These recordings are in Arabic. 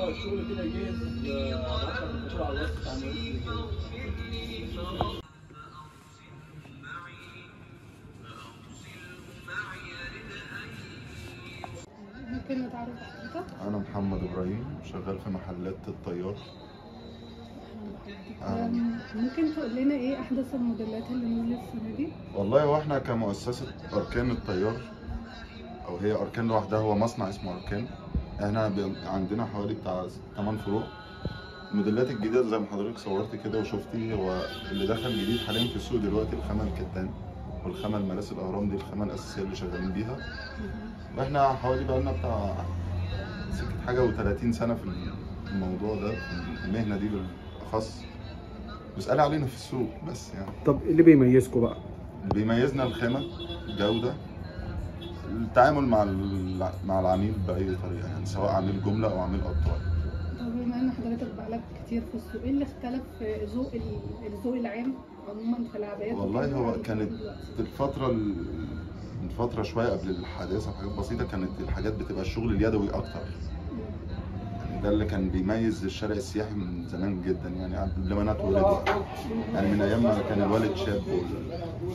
الشغل كده جاهز، ابعت لك الفاتوره على الواتس بتاع ممكن نتعرف حضرتك؟ أنا محمد إبراهيم، شغال في محلات الطيار. ممكن تقول لنا ايه احدث الموديلات اللي نزلت السنه دي؟ والله هو احنا كمؤسسة أركان الطيار، أو هي أركان لوحدها، هو مصنع اسمه أركان. احنا عندنا حوالي بتاع 8 فروع. الموديلات الجديدة زي ما حضرتك صورت كده وشفتي، هو اللي دخل جديد حاليا في السوق دلوقتي الخامة الكتان والخامة المراس الأهرام، دي الخامة الأساسية اللي شغالين بيها. واحنا حوالي بقالنا بتاع سكة حاجة و30 سنة في الموضوع ده، في المهنة دي بالأخص. بيسأل علينا في السوق بس يعني. طب ايه اللي بيميزكم بقى؟ اللي بيميزنا الخامة، الجودة، التعامل مع العميل بأي طريقة، يعني سواء عميل جملة أو عميل قطاعي. طب بما ان حضرتك بقالك كتير في السوق، ايه اللي اختلف في الذوق العام عموما في العبايات؟ والله هو كانت من فترة شوية قبل الحداثة بحاجات بسيطة، كانت الحاجات بتبقى الشغل اليدوي أكتر. يعني ده اللي كان بيميز الشارع السياحي من زمان جدا، يعني قبل ما أنا اتولد، يعني من أيام ما كان الوالد شاب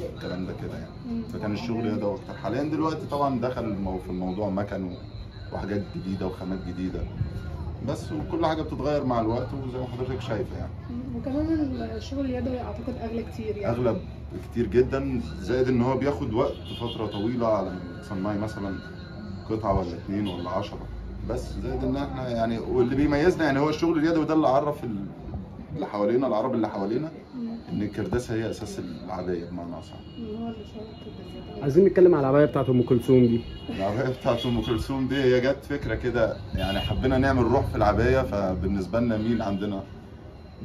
والكلام ده كده يعني. فكان الشغل يدوي أكتر. حاليا دلوقتي طبعا دخل في الموضوع مكن وحاجات جديدة وخامات جديدة بس، وكل حاجة بتتغير مع الوقت وزي ما حضرتك شايفة يعني. وكمان الشغل اليدوي أعتقد أغلى كتير يعني. أغلى كتير جدا، زائد إن هو بياخد وقت فترة طويلة على ما تصنعي مثلا قطعة ولا 2 ولا 10. بس زائد إن احنا يعني، واللي بيميزنا يعني هو الشغل اليدوي ده اللي عرف اللي حوالينا، العرب اللي حوالينا، إن الكرداسة هي أساس العباية بمعنى أصح. هو اللي شغل الكرداسة. عايزين نتكلم على العباية بتاعت أم كلثوم دي. العباية بتاعت أم كلثوم دي هي جت فكرة كده، يعني حبينا نعمل روح في العباية. فبالنسبة لنا مين عندنا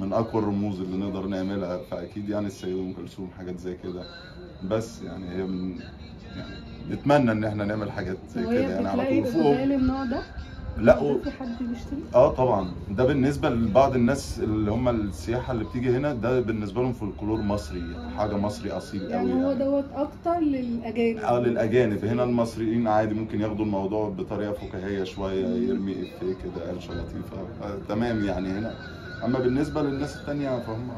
من أقوى الرموز اللي نقدر نعملها؟ فأكيد يعني السيدة أم كلثوم، حاجات زي كده. بس يعني هي يعني نتمنى إن احنا نعمل حاجات زي كده يعني على طول فوق. بتلاقي النوع ده؟ لا في حد بيشتري؟ طبعا. ده بالنسبه لبعض الناس اللي هم السياحه اللي بتيجي هنا، ده بالنسبه لهم فولكلور مصري، حاجه مصري اصيل قوي يعني. هو دوت اكتر للاجانب؟ للاجانب. هنا المصريين عادي ممكن ياخدوا الموضوع بطريقه فكاهيه شويه، يرمي افيه كده قرشه لطيفه، تمام يعني هنا. اما بالنسبه للناس الثانيه فهم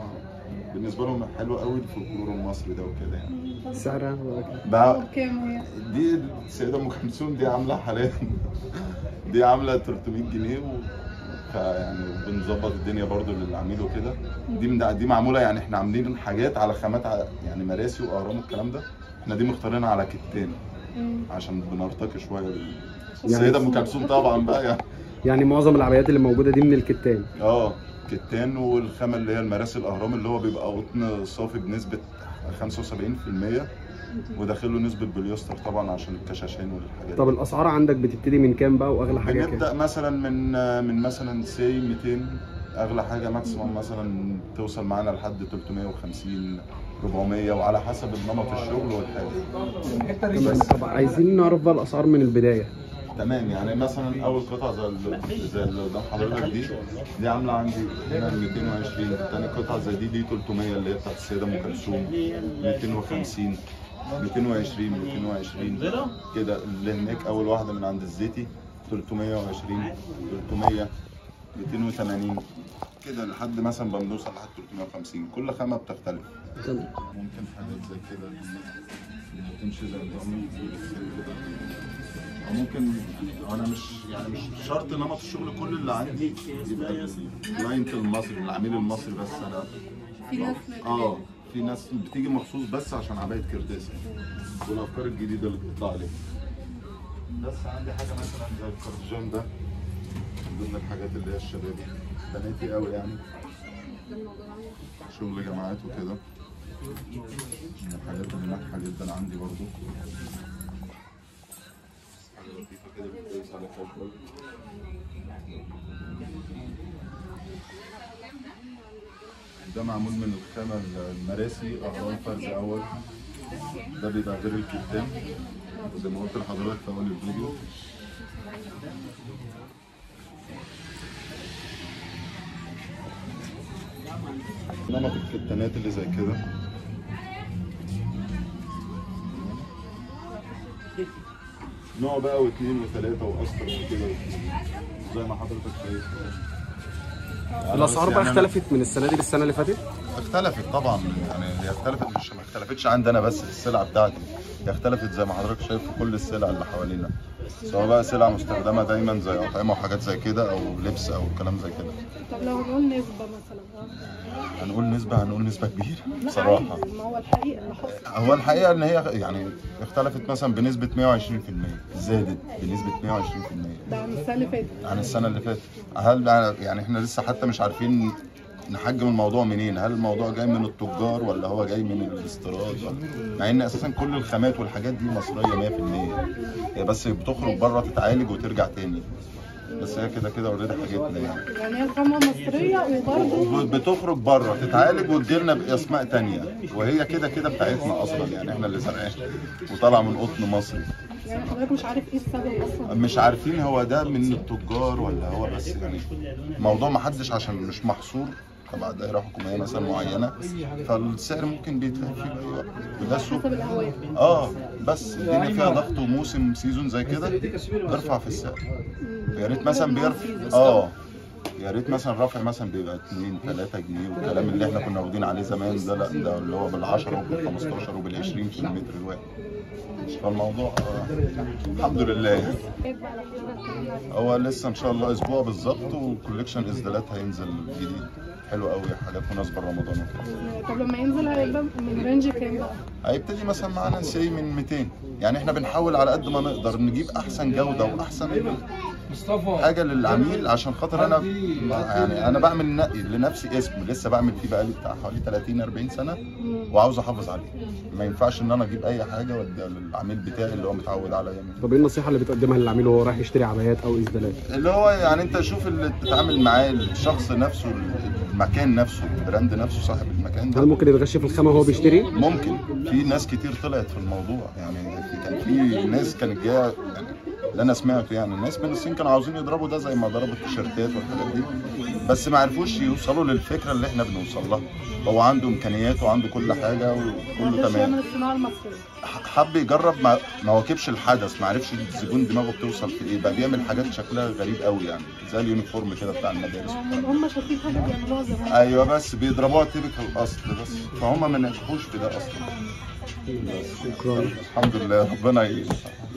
بالنسبه لهم حلو قوي الفولكلور المصري ده وكده يعني. سعرها بكام هي؟ دي السيده ام كلثوم دي عامله حاليا دي عامله 300 جنيه فيعني بنظبط الدنيا برضو للعميل وكده. دي معموله يعني، احنا عاملين حاجات على خامات يعني مراسي واهرام والكلام ده، احنا دي مختارينها على كتان عشان بنرتقي شويه السيده ام كلثوم طبعا بقى يعني معظم العبايات اللي موجوده دي من الكتان؟ كتان. والخامه اللي هي المراسي الاهرام اللي هو بيبقى قطن صافي بنسبه 75%، وداخله نسبه بوليستر طبعا عشان الكشاشين والحاجات. طب الاسعار عندك بتبتدي من كام بقى، واغلى حاجه كام؟ بنبدا مثلا من مثلا سي 200، اغلى حاجه ماكسيموم مثلا توصل معانا لحد 350 400، وعلى حسب نمط الشغل والحاجه. طب عايزين نعرف بقى الاسعار من البدايه. تمام. يعني مثلا اول قطعه زي اللي قدام حضرتك دي عامله عندي هنا 220. تاني قطعه زي دي 300 اللي هي بتاعت السيده ام كلثوم، 250 220 كده. اللي هناك اول واحده من عند الزيتي 320 300 280 كده، لحد مثلا بنوصل لحد 350. كل خامه بتختلف. ممكن حاجات زي كده تمشي زي النظام، او ممكن انا مش شرط نمط الشغل كل اللي عندي يبقى الكلاينت المصري، العميل المصري بس. انا في ناس بتيجي مخصوص بس عشان عباية كرداسة والافكار الجديده اللي بتطلع عليها. بس عندي حاجه مثلا زي الكارديجان ده، من ضمن الحاجات اللي هي الشبابي بناتي قوي يعني، شغل جامعات وكده، من الحاجات اللي ناجحه جدا عندي برضو. حاجه لطيفه كده بتقيس على كاجوال. ده معمول من الخامة المراسي أهرام فرز أول. ده بيبقى غير الكتان زي ما قلت لحضرتك في أول الفيديو. نمط الكتانات اللي زي كده نوع بقى واثنين وثلاثه واصفر وكده زي ما حضرتك شايف. الاسعار بقى اختلفت من السنه دي للسنه اللي فاتت؟ اختلفت طبعا، يعني هي اختلفت، مش ما اختلفتش عندي انا بس في السلع بتاعتي، هي اختلفت زي ما حضرتك شايف في كل السلع اللي حوالينا، سواء بقى سلع مستخدمه دايما زي اطعمه وحاجات زي كده او لبس او كلام زي كده. طب لو هنقول نسبه مثلا هنقول نسبه كبيره لا بصراحه. عادي، ما هو الحقيقه اللي حصل. هو الحقيقه ان هي يعني اختلفت مثلا بنسبه 120%، زادت بنسبه 120% ده عن السنه اللي فاتت. عن السنه اللي فاتت. هل يعني احنا لسه حتى مش عارفين نحجم الموضوع منين، هل الموضوع جاي من التجار ولا هو جاي من الاستيراد، مع ان اساسا كل الخامات والحاجات دي مصريه 100%، هي بس بتخرج بره تتعالج وترجع تاني، بس هي كده كده اوريدي حاجتنا يعني هي الخامه مصريه وبرضه بتخرج بره تتعالج وتجيلنا باسماء تانية، وهي كده كده بتاعتنا اصلا، يعني احنا اللي زرعاها وطالعه من قطن مصري. يعني حضرتك مش عارف ايه السبب اصلا؟ مش عارفين هو ده من التجار ولا هو بس يعني الموضوع ما حدش عشان مش محصور تبع دائره حكوميه مثلا معينه، فالسعر ممكن بيتغير في اي وقت وده السوق. حسب الاهواء. بس الدنيا فيها ضغط وموسم سيزون زي كده بيرفع في السعر. يا ريت مثلا بيرفع يا ريت مثلا رافع مثلا بيبقى 2 3 جنيه، والكلام اللي احنا كنا واخدين عليه زمان ده لا، ده اللي هو بال10 وبال15 وبال20 في المتر الواحد. فالموضوع الحمد لله. هو لسه ان شاء الله اسبوع بالظبط وكوليكشن اسدالات هينزل جديد حلو قوي، حاجات مناسبه لرمضان وكده. طب لما ينزل هيبقى من رينج كام بقى؟ هيبتدي مثلا معانا نسي من 200، يعني احنا بنحاول على قد ما نقدر نجيب احسن جوده واحسن حاجه للعميل، عشان خاطر انا يعني انا بعمل لنفسي اسم لسه بعمل فيه بقالي بتاع حوالي 30 40 سنه وعاوز احافظ عليه، ما ينفعش ان انا اجيب اي حاجه واديها للعميل بتاعي اللي هو متعود عليا منه. طب ايه النصيحه اللي بتقدمها للعميل وهو رايح يشتري عبايات او اسدالات؟ اللي هو يعني انت شوف اللي تتعامل معاه الشخص نفسه، المكان نفسه، البراند نفسه، صاحب المكان ده. هل ممكن يتغش في الخامه وهو بيشتري؟ ممكن، في ناس كتير طلعت في الموضوع، يعني كان في ناس كانت جايه يعني اللي انا سمعته، يعني الناس من الصين كانوا عاوزين يضربوا ده زي ما ضربوا التيشيرتات والحاجات دي، بس ما عرفوش يوصلوا للفكره اللي احنا بنوصل لها. هو عنده امكانيات وعنده كل حاجه وكله تمام، يعمل الصناعه المصريه، حب يجرب، ما واكبش الحدث، ما عرفش الزبون دماغه بتوصل في ايه، بقى بيعمل حاجات شكلها غريب قوي، يعني زي اليونيفورم كده بتاع المدارس. هم شايفين حاجه بيعملوها زمان. ايوه بس بيضربوها تيبيكال الاصل بس، فهم ما نجحوش في ده اصلا. شكرا. الحمد لله، ربنا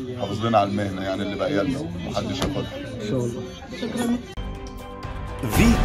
يحافظ لنا على المهنه يعني اللي باقيه لنا ومحدش ياخدها ان شاء الله. شكرا. فيتو.